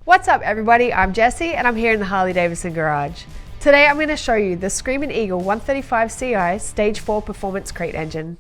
What's up everybody, I'm Jessie and I'm here in the Harley-Davidson garage. Today I'm going to show you the Screamin Eagle 135 Ci Stage 4 Performance Crate Engine.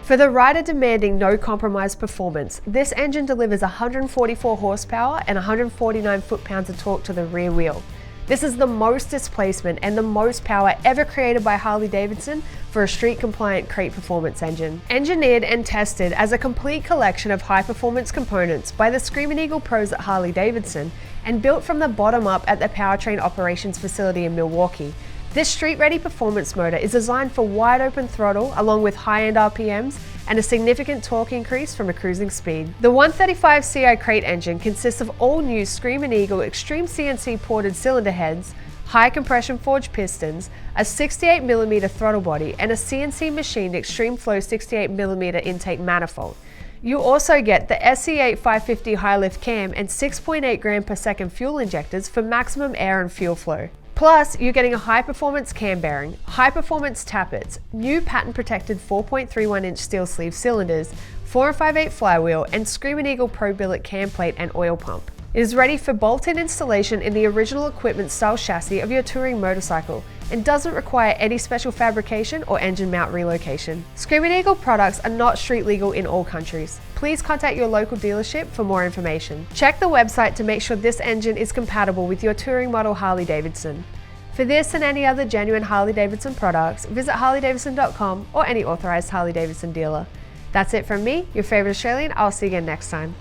For the rider demanding no compromise performance, this engine delivers 144 horsepower and 149 foot-pounds of torque to the rear wheel. This is the most displacement and the most power ever created by Harley-Davidson for a street-compliant crate performance engine. Engineered and tested as a complete collection of high-performance components by the Screamin Eagle pros at Harley-Davidson and built from the bottom up at the powertrain operations facility in Milwaukee, this street-ready performance motor is designed for wide-open throttle along with high-end RPMs and a significant torque increase from a cruising speed. The 135 Ci crate engine consists of all new Screamin Eagle Extreme CNC ported cylinder heads, high compression forged pistons, a 68mm throttle body, and a CNC machined Extreme Flow 68mm intake manifold. You also get the SC8 550 high lift cam and 6.8 gram per second fuel injectors for maximum air and fuel flow. Plus, you're getting a high-performance cam bearing, high-performance tappets, new patent-protected 4.31-inch steel sleeve cylinders, 4 5/8 flywheel, and Screamin Eagle Pro Billet cam plate and oil pump. It is ready for bolt-in installation in the original equipment style chassis of your touring motorcycle and doesn't require any special fabrication or engine mount relocation. Screamin Eagle products are not street legal in all countries. Please contact your local dealership for more information. Check the website to make sure this engine is compatible with your touring model Harley-Davidson. For this and any other genuine Harley-Davidson products, visit harleydavidson.com or any authorized Harley-Davidson dealer. That's it from me, your favorite Australian. I'll see you again next time.